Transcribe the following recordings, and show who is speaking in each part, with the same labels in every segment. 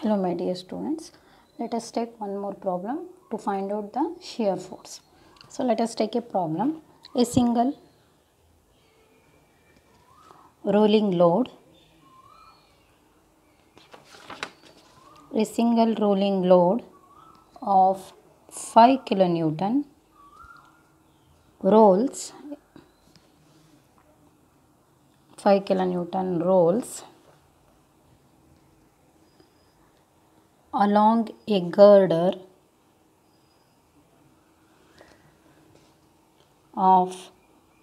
Speaker 1: Hello my dear students, let us take one more problem to find out the shear force. So let us take a problem. A single rolling load of 5 kilonewton rolls 5 kilonewton rolls along a girder of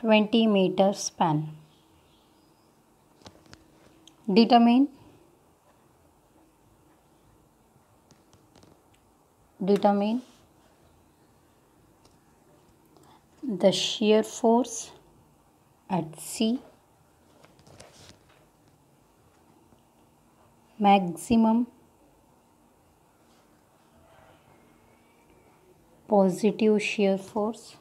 Speaker 1: 20 meter span. Determine the shear force at C, maximum positive shear force,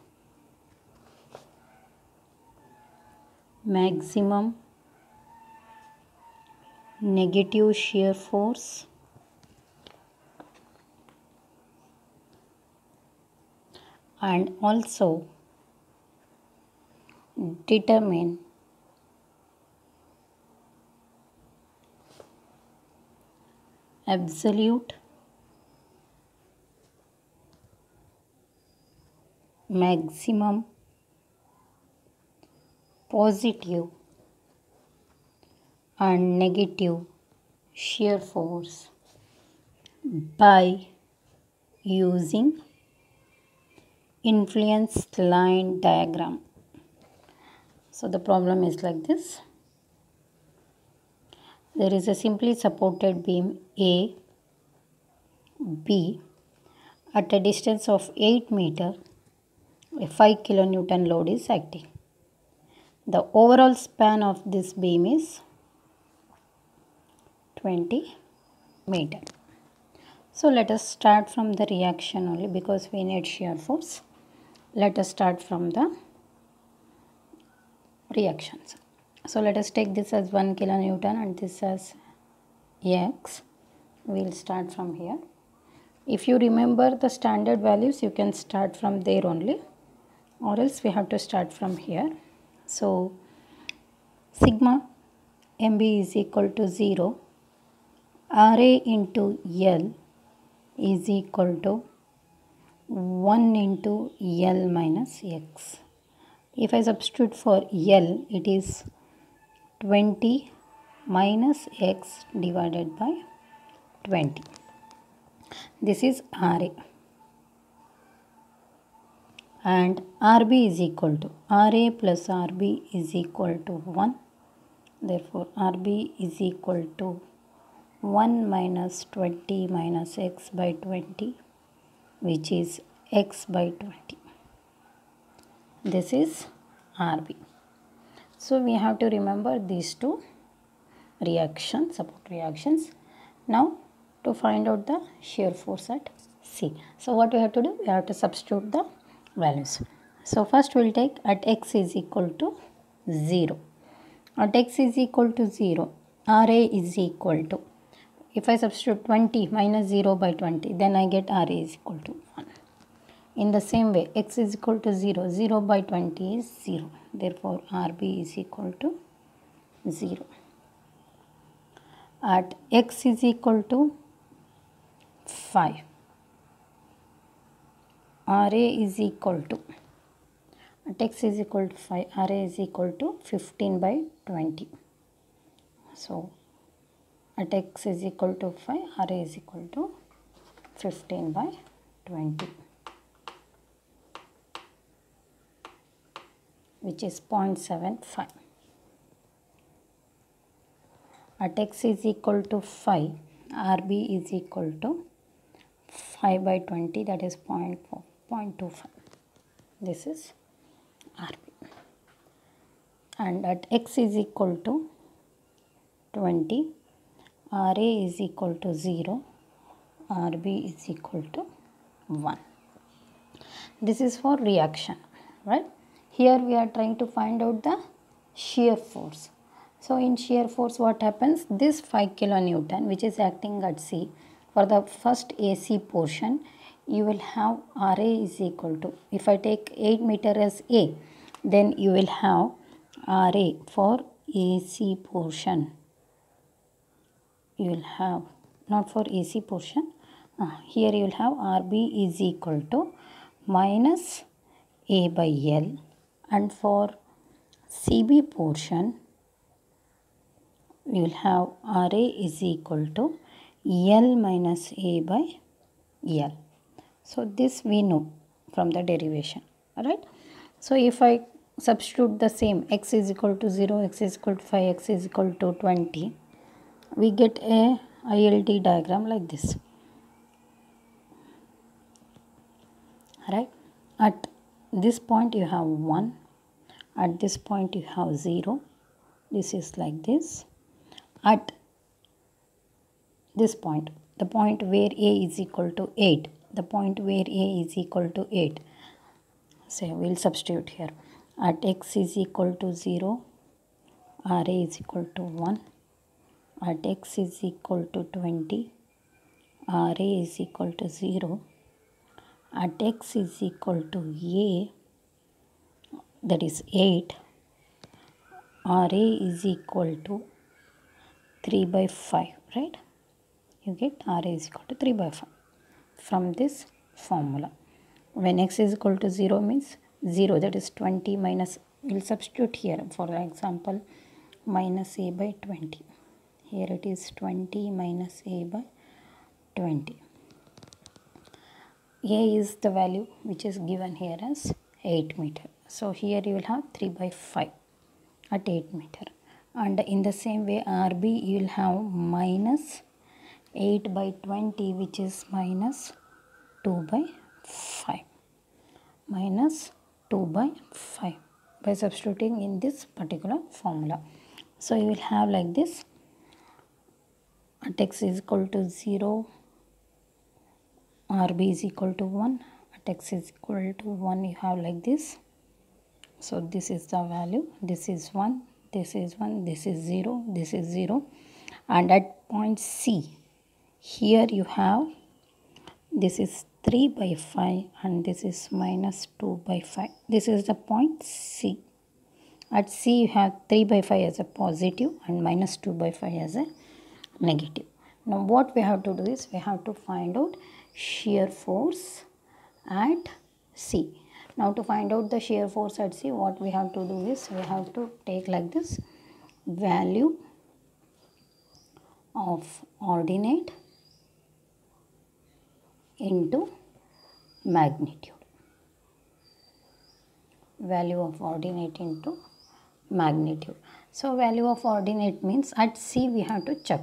Speaker 1: maximum negative shear force, and also determine absolute maximum positive and negative shear force by using influence line diagram. So the problem is like this. There is a simply supported beam A, B at a distance of 8 meter. A 5 kilonewton load is acting. The overall span of this beam is 20 meter. So let us start from the reaction only because we need shear force. Let us start from the reactions. So let us take this as 1 kilonewton and this as X. We will start from here. If you remember the standard values, you can start from there only, or else we have to start from here. So sigma MB is equal to 0. RA into L is equal to 1 into L minus X. If I substitute for L, it is 20 minus X divided by 20. This is RA. And RB is equal to RA plus RB is equal to 1. Therefore, RB is equal to 1 minus 20 minus X by 20, which is X by 20. This is RB. So we have to remember these two reactions, support reactions. Now to find out the shear force at C. So what we have to do? We have to substitute the values. So first we will take at X is equal to 0. At X is equal to 0, RA is equal to, if I substitute 20 minus 0 by 20, then I get RA is equal to 1. In the same way, X is equal to 0. 0 by 20 is 0. Therefore, RB is equal to 0. At X is equal to 5. RA is equal to, at X is equal to 5, RA is equal to 15 by 20. So, at X is equal to 5, RA is equal to 15 by 20. Which is 0.75. At X is equal to 5, RB is equal to 5 by 20, that is 0.25. This is RB. And at X is equal to 20, RA is equal to 0, RB is equal to 1. This is for reaction, right? Here we are trying to find out the shear force. So in shear force what happens? This 5 kilonewton which is acting at C, For the first AC portion, you will have RA is equal to, if I take 8 meter as A, then you will have RA for AC portion. You will have, not for AC portion, here you will have RB is equal to minus A by L, and for CB portion, we will have RA is equal to L minus A by L. So this we know from the derivation, alright. So if I substitute the same, x is equal to 0, x is equal to 5, x is equal to 20, we get a ILT diagram like this, right. At this point you have 1, at this point you have 0, this is like this. At this point, the point where A is equal to 8, the point where A is equal to 8, so we'll substitute here. At x is equal to 0, RA is equal to 1. At x is equal to 20, RA is equal to 0. At x is equal to A, that is 8, RA is equal to 3 by 5, right? You get RA is equal to 3 by 5 from this formula. When x is equal to 0 means 0, that is 20 minus, we'll substitute here for example minus A by 20. Here it is 20 minus A by 20. A is the value which is given here as 8 meter. So here you will have 3 by 5 at 8 meter. And in the same way RB you will have minus 8 by 20, which is minus 2 by 5. Minus 2 by 5 by substituting in this particular formula. So you will have like this, at x is equal to 0, RB is equal to 1, at x is equal to 1 you have like this. So this is the value, this is 1, this is 1, this is 0, this is 0. And at point C, here you have, this is 3 by 5 and this is minus 2 by 5. This is the point C. At C you have 3 by 5 as a positive and minus 2 by 5 as a negative. Now what we have to do is, we have to find out shear force at C. Now to find out the shear force at C, what we have to do is, we have to take like this, value of ordinate into magnitude. Value of ordinate into magnitude. So value of ordinate means at C we have to check.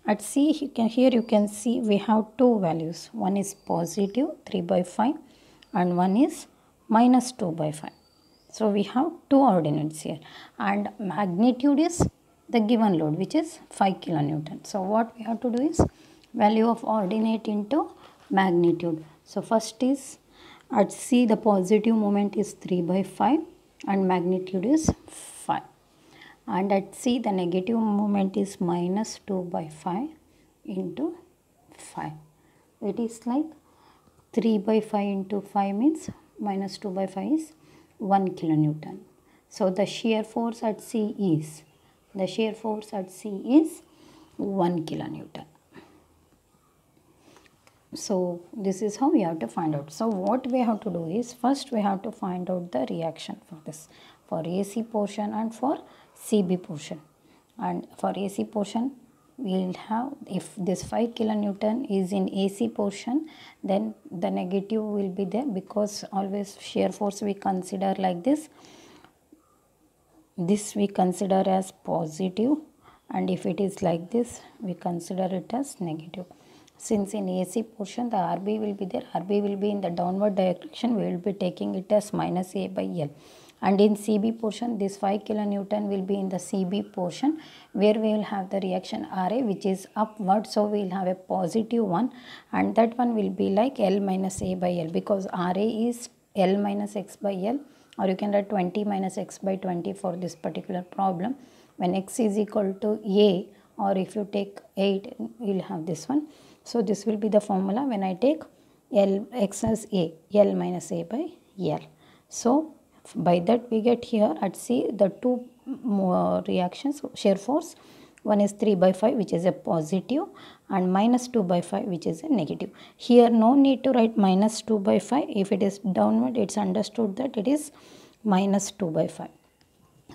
Speaker 1: At C here you can see we have two values. One is positive 3 by 5 and one is minus 2 by 5. So we have two ordinates here, and magnitude is the given load, which is 5 kilonewton. So what we have to do is value of ordinate into magnitude. So first is, at C the positive moment is 3 by 5 and magnitude is 5. And at C the negative moment is minus 2 by 5 into 5. It is like 3 by 5 into 5 means minus 2 by 5 is 1 kilonewton. So the shear force at C is, 1 kilonewton. So this is how we have to find out. So what we have to do is, first we have to find out the reaction for this, for AC portion and for CB portion. And for AC portion we will have, if this 5 kilonewton is in AC portion, then the negative will be there, because always shear force we consider like this. This we consider as positive, and if it is like this we consider it as negative. Since in AC portion the RB will be there, RB will be in the downward direction, we will be taking it as minus A by L. And in CB portion, this 5 kilonewton will be in the CB portion, where we will have the reaction RA, which is upward. So we will have a positive one, and that one will be like L minus A by L, because RA is L minus X by L, or you can write 20 minus X by 20 for this particular problem. When X is equal to A, or if you take 8, you will have this one. So this will be the formula when I take L x as A, L minus A by L. So by that we get here at C the two reactions, shear force. One is 3 by 5 which is a positive and minus 2 by 5 which is a negative. Here no need to write minus 2 by 5. If it is downward, it's understood that it is minus 2 by 5.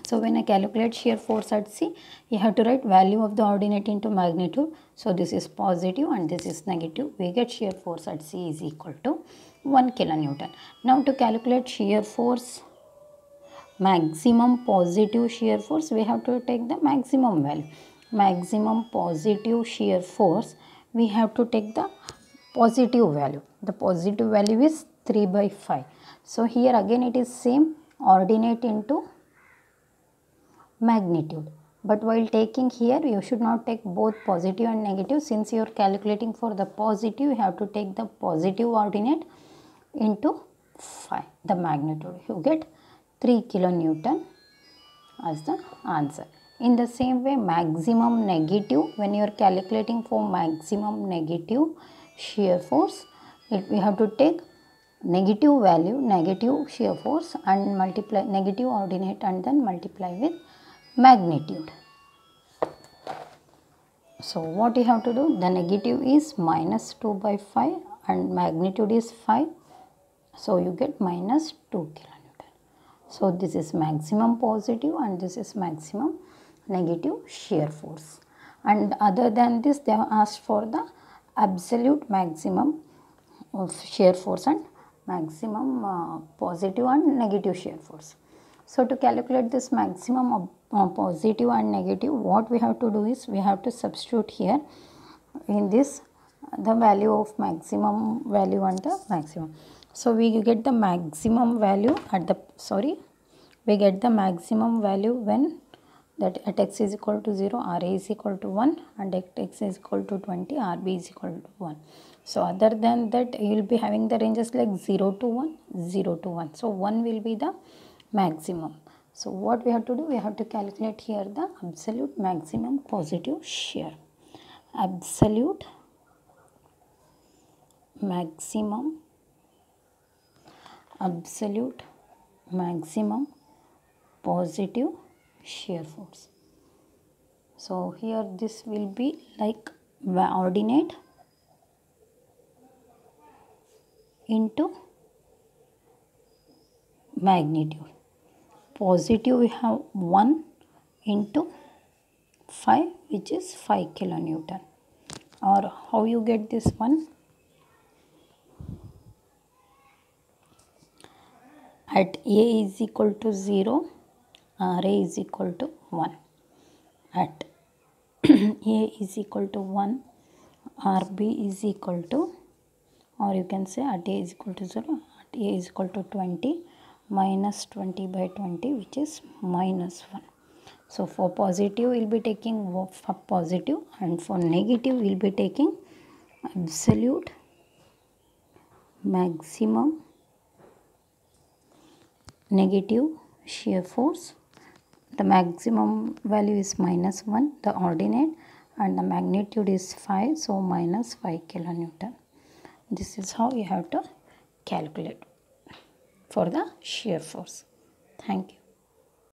Speaker 1: So when I calculate shear force at C, you have to write value of the ordinate into magnitude. So this is positive and this is negative. We get shear force at C is equal to 1 kilonewton. Now to calculate shear force, maximum positive shear force, we have to take the maximum value. Maximum positive shear force, we have to take the positive value. The positive value is 3 by 5. So here again it is same, ordinate into magnitude. But while taking here, you should not take both positive and negative. Since you are calculating for the positive, you have to take the positive ordinate into 5, the magnitude. You get 3 kilonewton as the answer. In the same way, maximum negative, when you are calculating for maximum negative shear force, we have to take negative value, negative shear force, and multiply negative ordinate and then multiply with magnitude. So what you have to do, the negative is minus 2 by 5 and magnitude is 5. So you get minus 2 kilonewton. So this is maximum positive and this is maximum negative shear force. And other than this, they have asked for the absolute maximum of shear force and maximum positive and negative shear force. So to calculate this maximum of positive and negative, what we have to do is we have to substitute here in this the value of maximum value and the maximum. So we get the maximum value at the, we get the maximum value when that at x is equal to 0, Ra is equal to 1 and at x is equal to 20, Rb is equal to 1. So other than that, you will be having the ranges like 0 to 1, 0 to 1. So 1 will be the maximum. So what we have to do, we have to calculate here the absolute maximum positive shear. Absolute maximum positive shear force. So here this will be like ordinate into magnitude. Positive we have 1 into 5 which is 5 kilonewton. Or how you get this one? At A is equal to 0, Ra is equal to 1. At A is equal to 1, Rb is equal to, or you can say at A is equal to 0, at A is equal to 20, minus 20 by 20 which is minus 1. So for positive we will be taking for positive and for negative we will be taking absolute maximum negative shear force. The maximum value is minus 1, the ordinate, and the magnitude is 5, so minus 5 kilonewton. This is how you have to calculate for the shear force. Thank you.